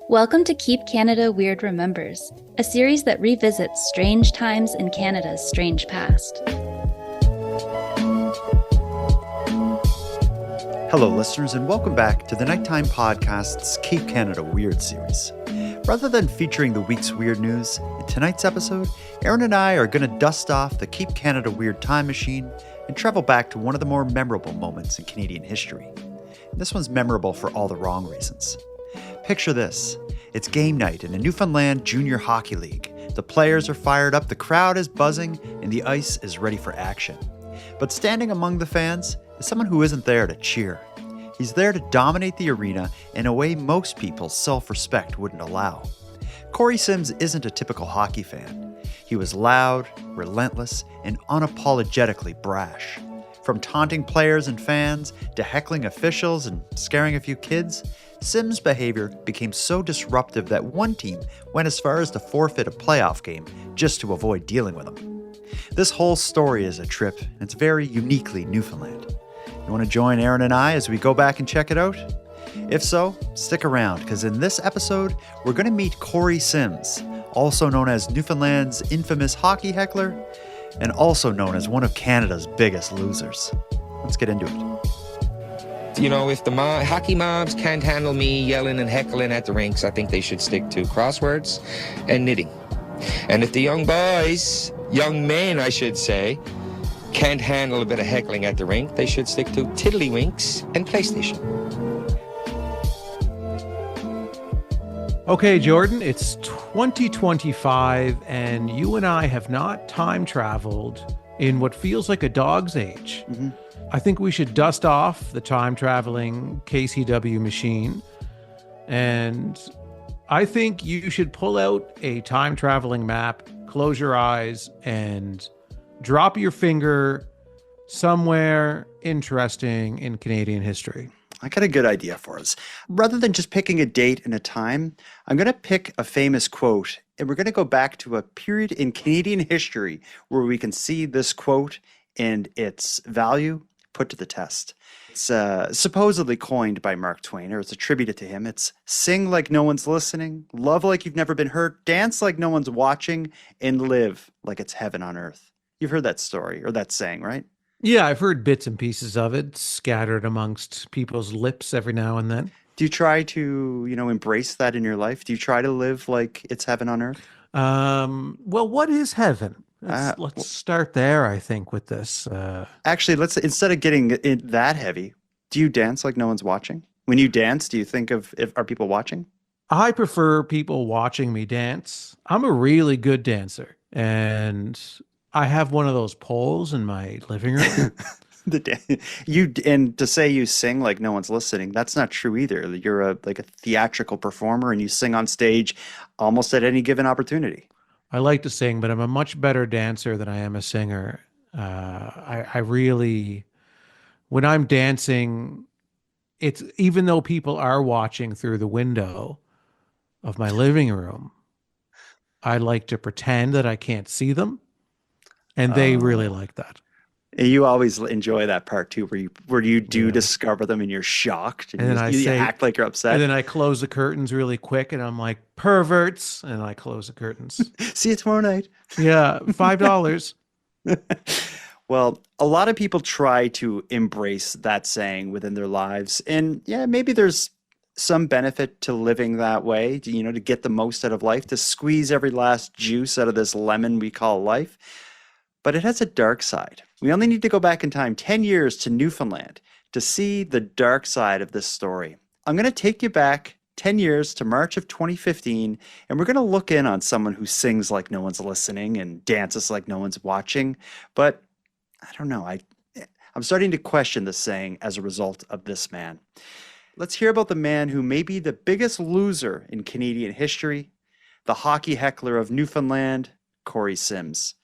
Welcome to Keep Canada Weird Remembers, a series that revisits strange times in Canada's strange past. Hello, listeners, and welcome back to the Nighttime Podcast's Keep Canada Weird series. Rather than featuring the week's weird news, in tonight's episode, Aaron and I are going to dust off the Keep Canada Weird time machine and travel back to one of the more memorable moments in Canadian history. This one's memorable for all the wrong reasons. Picture this. It's game night in a Newfoundland Junior Hockey League. The players are fired up, the crowd is buzzing, and the ice is ready for action. But standing among the fans is someone who isn't there to cheer. He's there to dominate the arena in a way most people's self-respect wouldn't allow. Corey Sims isn't a typical hockey fan. He was loud, relentless, and unapologetically brash. From taunting players and fans to heckling officials and scaring a few kids, Sims' behavior became so disruptive that one team went as far as to forfeit a playoff game just to avoid dealing with him. This whole story is a trip, and it's very uniquely Newfoundland. You want to join Aaron and I as we go back and check it out? If so, stick around, because in this episode, we're going to meet Corey Sims, also known as Newfoundland's infamous hockey heckler, and also known as one of Canada's biggest losers. Let's get into it. You know, if the hockey mobs can't handle me yelling and heckling at the rinks, I think they should stick to crosswords and knitting. And if the young men, I should say, can't handle a bit of heckling at the rink, they should stick to tiddlywinks and PlayStation. Okay, Jordan, it's 2025, and you and I have not time traveled in what feels like a dog's age. Mm-hmm. I think we should dust off the time-traveling KCW machine, and I think you should pull out a time-traveling map, close your eyes, and drop your finger somewhere interesting in Canadian history. I got a good idea for us. Rather than just picking a date and a time, I'm going to pick a famous quote, and we're going to go back to a period in Canadian history where we can see this quote and its value put to the test. It's supposedly coined by Mark Twain, or it's attributed to him. It's sing like no one's listening, love like you've never been hurt, dance like no one's watching, and live like it's heaven on earth. You've heard that story, or that saying, right? Yeah, I've heard bits and pieces of it scattered amongst people's lips every now and then. Do you try to, embrace that in your life? Do you try to live like it's heaven on earth? Well, what is heaven? Let's start there, I think, with this. Actually, instead of getting that heavy, do you dance like no one's watching? When you dance, do you think are people watching? I prefer people watching me dance. I'm a really good dancer, and I have one of those poles in my living room. And to say you sing like no one's listening, that's not true either. You're a theatrical performer, and you sing on stage almost at any given opportunity. I like to sing, but I'm a much better dancer than I am a singer. I really, when I'm dancing, it's even though people are watching through the window of my living room, I like to pretend that I can't see them, and they really like that. You always enjoy that part too, where you do discover them and you're shocked, and then you act like you're upset. And then I close the curtains really quick, and I'm like, perverts, and I close the curtains. See you tomorrow night. Yeah, $5. Well, a lot of people try to embrace that saying within their lives, and yeah, maybe there's some benefit to living that way, to get the most out of life, to squeeze every last juice out of this lemon we call life. But it has a dark side. We only need to go back in time 10 years to Newfoundland to see the dark side of this story. I'm going to take you back 10 years to March of 2015, and we're going to look in on someone who sings like no one's listening and dances like no one's watching. But I don't know. I'm starting to question this saying as a result of this man. Let's hear about the man who may be the biggest loser in Canadian history, the hockey heckler of Newfoundland, Corey Sims.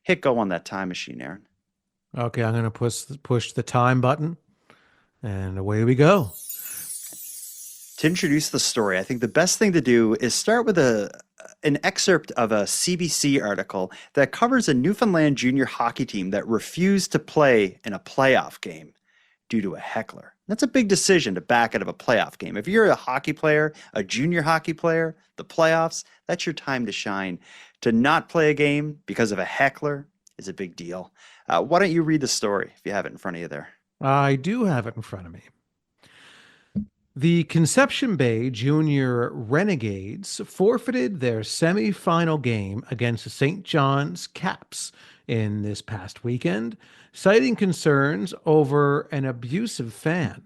Hit go on that time machine, Aaron. Okay, I'm going to push the time button, and away we go. To introduce the story, I think the best thing to do is start with an excerpt of a CBC article that covers a Newfoundland junior hockey team that refused to play in a playoff game due to a heckler. That's a big decision to back out of a playoff game. If you're a hockey player, a junior hockey player, the playoffs, that's your time to shine. To not play a game because of a heckler is a big deal. Why don't you read the story if you have it in front of you there? I do have it in front of me. The Conception Bay Junior Renegades forfeited their semifinal game against the St. John's Caps in this past weekend, citing concerns over an abusive fan.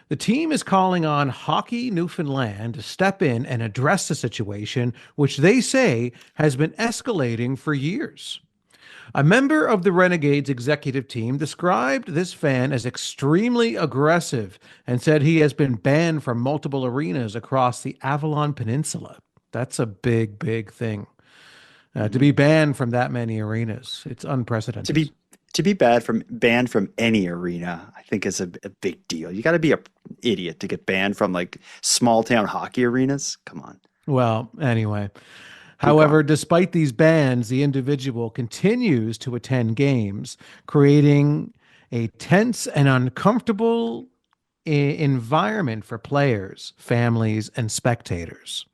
The team is calling on Hockey Newfoundland to step in and address the situation, which they say has been escalating for years. A member of the Renegades executive team described this fan as extremely aggressive and said he has been banned from multiple arenas across the Avalon Peninsula. That's a big, big thing. To be banned from that many arenas, it's unprecedented. To be banned from any arena, I think is a big deal. You got to be an idiot to get banned from like small town hockey arenas. Come on. Well, anyway. However, despite these bans, the individual continues to attend games, creating a tense and uncomfortable environment for players, families, and spectators.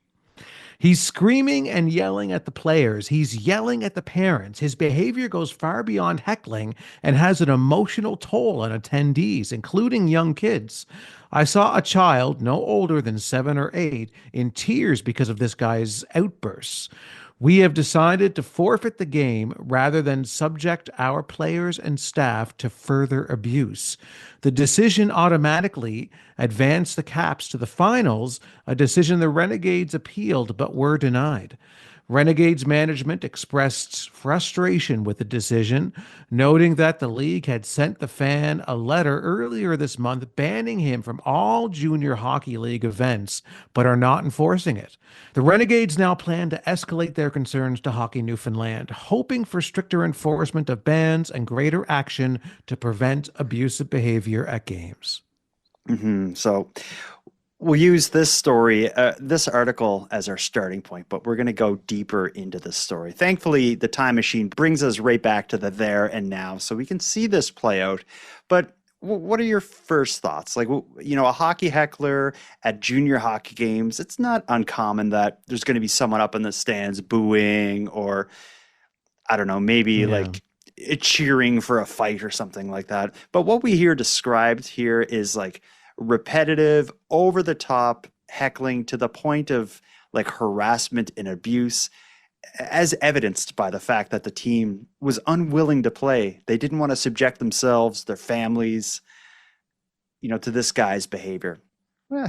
He's screaming and yelling at the players. He's yelling at the parents. His behavior goes far beyond heckling and has an emotional toll on attendees, including young kids. I saw a child no older than 7 or 8 in tears because of this guy's outbursts. We have decided to forfeit the game rather than subject our players and staff to further abuse. The decision automatically advanced the Caps to the finals, a decision the Renegades appealed but were denied. Renegades management expressed frustration with the decision, noting that the league had sent the fan a letter earlier this month banning him from all junior hockey league events, but are not enforcing it. The Renegades now plan to escalate their concerns to Hockey Newfoundland, hoping for stricter enforcement of bans and greater action to prevent abusive behavior at games. So we'll use this story, this article as our starting point, but we're going to go deeper into this story. Thankfully, the time machine brings us right back to the there and now, so we can see this play out. But what are your first thoughts? Like, you know, a hockey heckler at junior hockey games, it's not uncommon that there's going to be someone up in the stands booing or, I don't know, maybe like cheering for a fight or something like that. But what we hear described here is like repetitive, over-the-top heckling to the point of like harassment and abuse, as evidenced by the fact that the team was unwilling to play. They didn't want to subject themselves, their families, you know, to this guy's behavior.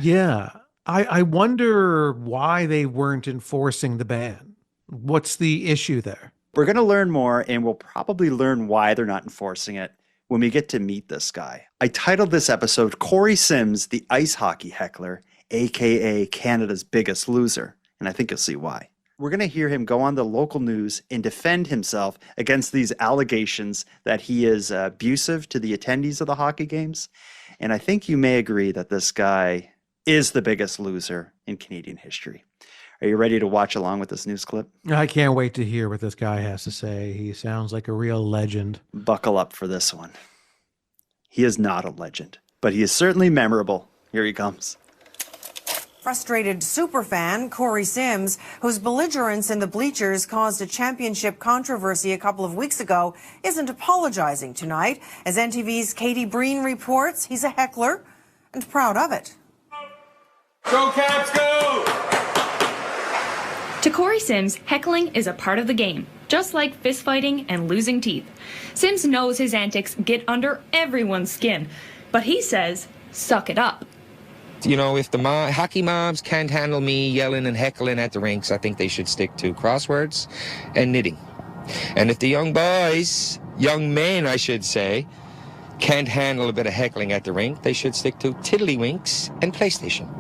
Yeah. I wonder why they weren't enforcing the ban. What's the issue there? We're going to learn more, and we'll probably learn why they're not enforcing it when we get to meet this guy. I titled this episode, Corey Sims, the Ice Hockey Heckler, aka Canada's Biggest Loser, and I think you'll see why. We're going to hear him go on the local news and defend himself against these allegations that he is abusive to the attendees of the hockey games, and I think you may agree that this guy is the biggest loser in Canadian history. Are you ready to watch along with this news clip? I can't wait to hear what this guy has to say. He sounds like a real legend. Buckle up for this one. He is not a legend, but he is certainly memorable. Here he comes. Frustrated superfan Corey Sims, whose belligerence in the bleachers caused a championship controversy a couple of weeks ago, isn't apologizing tonight. As NTV's Katie Breen reports, he's a heckler and proud of it. Go Caps, go! To Corey Sims, heckling is a part of the game, just like fistfighting and losing teeth. Sims knows his antics get under everyone's skin, but he says, suck it up. You know, if the hockey mobs can't handle me yelling and heckling at the rinks, I think they should stick to crosswords and knitting. And if the young men, I should say, can't handle a bit of heckling at the rink, they should stick to tiddlywinks and PlayStation.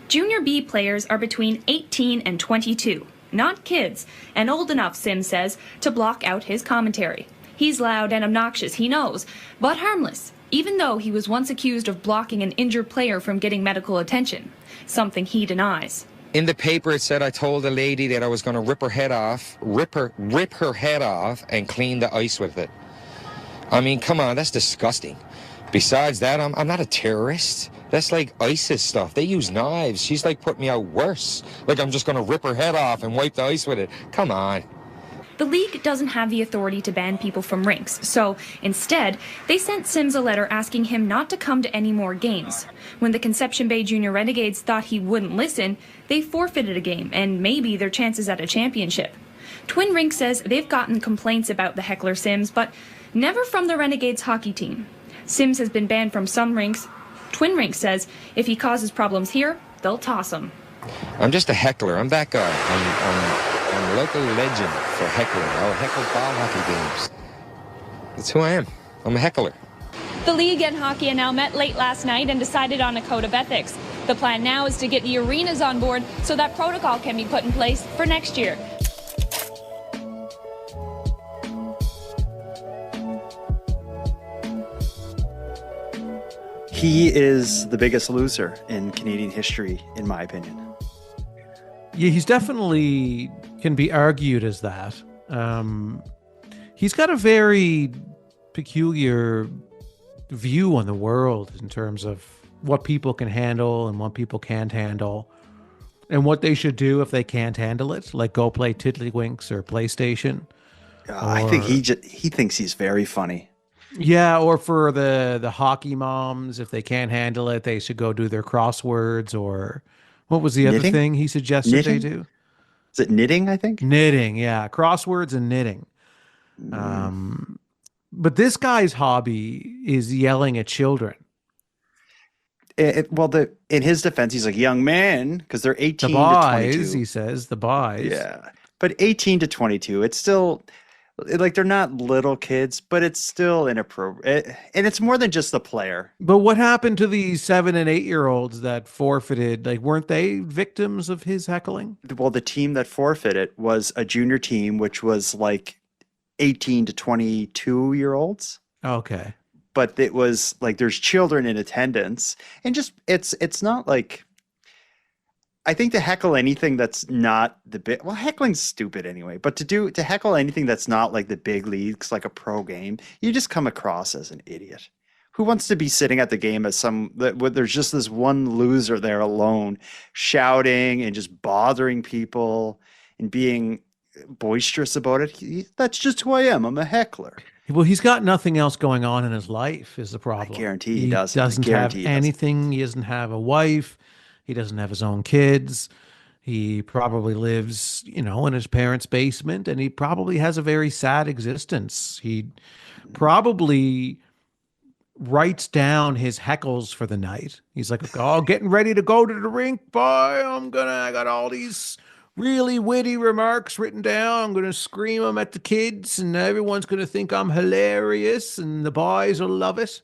Junior B players are between 18 and 22, not kids, and old enough, Sims says, to block out his commentary. He's loud and obnoxious, he knows, but harmless, even though he was once accused of blocking an injured player from getting medical attention, something he denies. In the paper, it said I told a lady that I was going to rip her head off and clean the ice with it. I mean, come on, that's disgusting. Besides that, I'm not a terrorist. That's like ISIS stuff. They use knives. She's like putting me out worse. Like I'm just going to rip her head off and wipe the ice with it. Come on. The league doesn't have the authority to ban people from rinks, so instead, they sent Sims a letter asking him not to come to any more games. When the Conception Bay Junior Renegades thought he wouldn't listen, they forfeited a game and maybe their chances at a championship. Twin Rink says they've gotten complaints about the Heckler Sims, but never from the Renegades hockey team. Sims has been banned from some rinks. Twin Rink says if he causes problems here, they'll toss him. I'm just a heckler. I'm that guy. I'm a local legend for heckling. I'll heckle ball hockey games. That's who I am. I'm a heckler. The league and hockey now met late last night and decided on a code of ethics. The plan now is to get the arenas on board so that protocol can be put in place for next year. He is the biggest loser in Canadian history, in my opinion. Yeah, he's definitely can be argued as that. He's got a very peculiar view on the world in terms of what people can handle and what people can't handle, and what they should do if they can't handle it, like go play Tiddlywinks or PlayStation. I think he thinks he's very funny. Yeah, or for the hockey moms, if they can't handle it, they should go do their crosswords, or what was the other thing he suggested they do? Is it knitting, I think? Knitting, yeah. Crosswords and knitting. But this guy's hobby is yelling at children. In his defense, he's like, young man, because they're 18 to 22. He says, the boys. Yeah. But 18 to 22, it's still... like they're not little kids, but it's still inappropriate. And it's more than just the player. But what happened to the 7 and 8-year-olds that forfeited? Like, weren't they victims of his heckling? Well, the team that forfeited was a junior team, which was like 18 to 22-year-olds. Okay. But it was like there's children in attendance, and just it's not like... I think to heckle anything that's not the big, well, heckling's stupid anyway, but to heckle anything that's not like the big leagues, like a pro game, you just come across as an idiot. Who wants to be sitting at the game as there's just this one loser there alone, shouting and just bothering people and being boisterous about it? That's just who I am. I'm a heckler. Well, he's got nothing else going on in his life is the problem. I guarantee he doesn't. Doesn't have anything. He doesn't have a wife. He doesn't have his own kids. He probably lives, in his parents' basement, and he probably has a very sad existence. He probably writes down his heckles for the night. He's like, oh, getting ready to go to the rink, boy. I got all these really witty remarks written down. I'm going to scream them at the kids, and everyone's going to think I'm hilarious, and the boys will love it.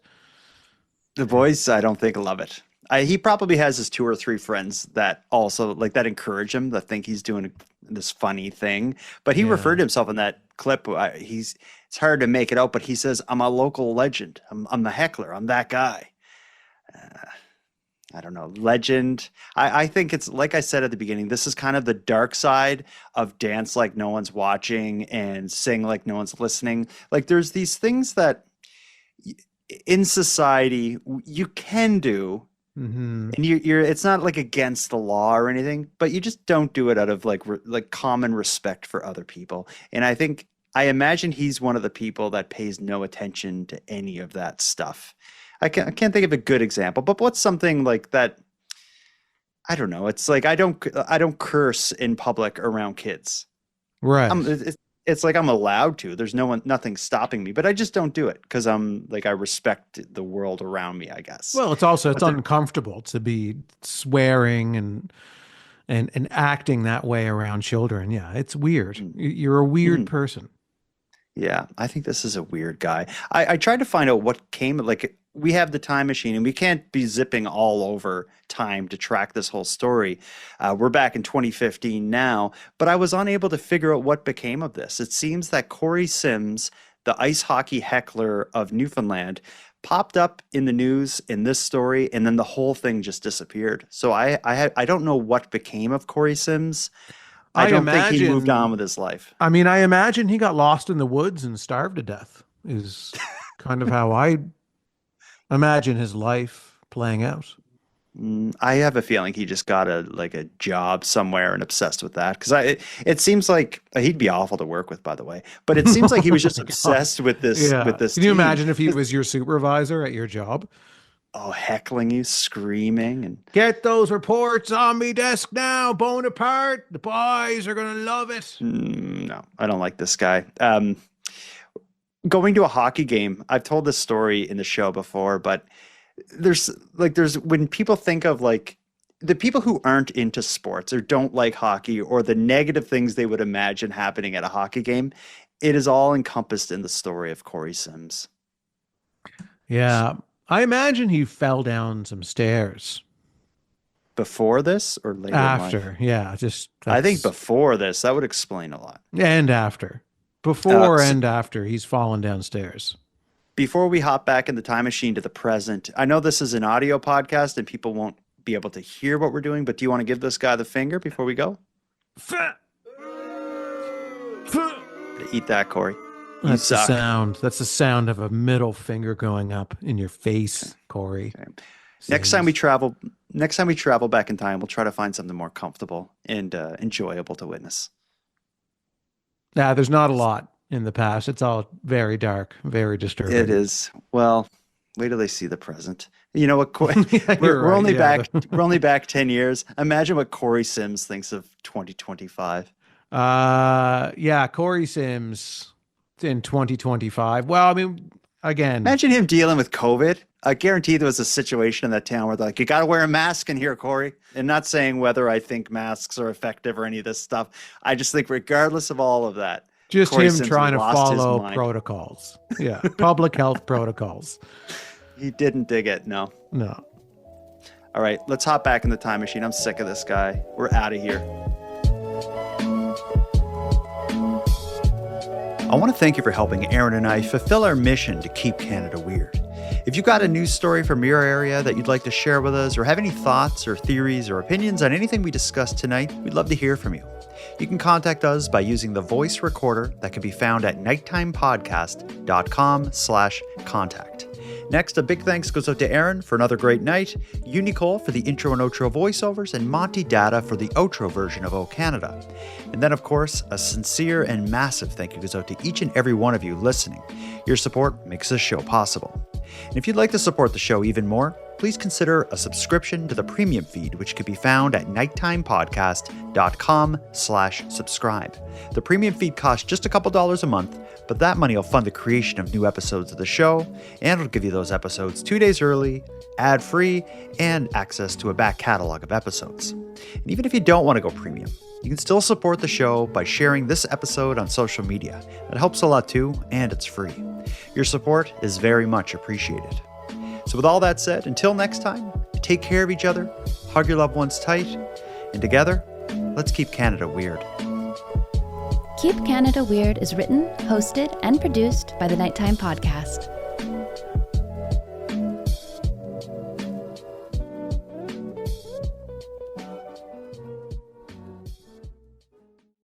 The boys, I don't think, love it. He probably has his 2 or 3 friends that also that encourage him, that think he's doing this funny thing. But he referred to himself in that clip. It's hard to make it out, but he says, I'm a local legend. I'm the heckler. I'm that guy. I don't know. Legend. I think it's, like I said at the beginning, this is kind of the dark side of dance like no one's watching and sing like no one's listening. Like there's these things that in society you can do. Mm-hmm. And you're it's not like against the law or anything, but you just don't do it out of like common respect for other people. And I imagine he's one of the people that pays no attention to any of that stuff. I can't think of a good example, but what's something like that? I don't know. It's like I don't curse in public around kids. Right. It's like I'm allowed to. There's nothing stopping me, but I just don't do it because I respect the world around me, I guess. Well, it's uncomfortable to be swearing and acting that way around children. Yeah, it's weird. You're a weird person. Yeah, I think this is a weird guy. I tried to find out what came, like we have the time machine and we can't be zipping all over time to track this whole story. We're back in 2015 now, but I was unable to figure out what became of this. It seems that Corey Sims, the ice hockey heckler of Newfoundland, popped up in the news in this story, and then the whole thing just disappeared. So I don't know what became of Corey Sims. I don't think he moved on with his life. I mean, I imagine he got lost in the woods and starved to death is kind of how I Imagine his life playing out. I have a feeling he just got a job somewhere and obsessed with that. Because it seems like he'd be awful to work with, by the way. But it seems like he was just obsessed with this. Yeah. With this. Can you team. imagine if he was your supervisor at your job? Oh, heckling you, screaming, and Get those reports on me desk now, Bonaparte. The boys are gonna love it. no, I don't like this guy. Going to a hockey game. I've told this story in the show before, but there's when people think of like the people who aren't into sports or don't like hockey or the negative things they would imagine happening at a hockey game, it is all encompassed in the story of Corey Sims. Yeah. I imagine he fell down some stairs. Before this or later? After, yeah. I think before this, that would explain a lot. And after. Before and after, he's fallen downstairs. Before we hop back in the time machine to the present, I know this is an audio podcast and people won't be able to hear what we're doing, but do you want to give this guy the finger before we go? Eat that, Corey. That's the sound. That's the sound of a middle finger going up in your face, Corey. Okay. Next time we travel back in time, we'll try to find something more comfortable and enjoyable to witness. Nah, there's not a lot in the past. It's all very dark, very disturbing. It is. Well, wait till they see the present. You know what? Yeah, we're only back. We're only back 10 years. Imagine what Corey Sims thinks of 2025. Yeah, Corey Sims in 2025. Well, I mean, again, imagine him dealing with COVID. I guarantee there was a situation in that town where they're like, you got to wear a mask in here, Corey. And not saying whether I think masks are effective or any of this stuff. I just think regardless of all of that, just Corey him Sims trying to lost his follow mind. protocols. Yeah, public health protocols. He didn't dig it. No. All right, let's hop back in the time machine. I'm sick of this guy. We're out of here. I want to thank you for helping Aaron and I fulfill our mission to keep Canada weird. If you've got a news story from your area that you'd like to share with us, or have any thoughts or theories or opinions on anything we discussed tonight, we'd love to hear from you. You can contact us by using the voice recorder that can be found at nighttimepodcast.com/contact. Next, a big thanks goes out to Aaron for another great night, Nicole for the intro and outro voiceovers, and Monty Data for the outro version of O Canada. And then, of course, a sincere and massive thank you goes out to each and every one of you listening. Your support makes this show possible. And if you'd like to support the show even more, please consider a subscription to the premium feed, which can be found at nighttimepodcast.com/subscribe. The premium feed costs just a couple dollars a month, but that money will fund the creation of new episodes of the show, and it'll give you those episodes 2 days early, ad-free, and access to a back catalog of episodes. And even if you don't want to go premium, you can still support the show by sharing this episode on social media. It helps a lot too, and it's free. Your support is very much appreciated. So with all that said, until next time, take care of each other, hug your loved ones tight, and together, let's keep Canada weird. Keep Canada Weird is written, hosted, and produced by the Nighttime Podcast.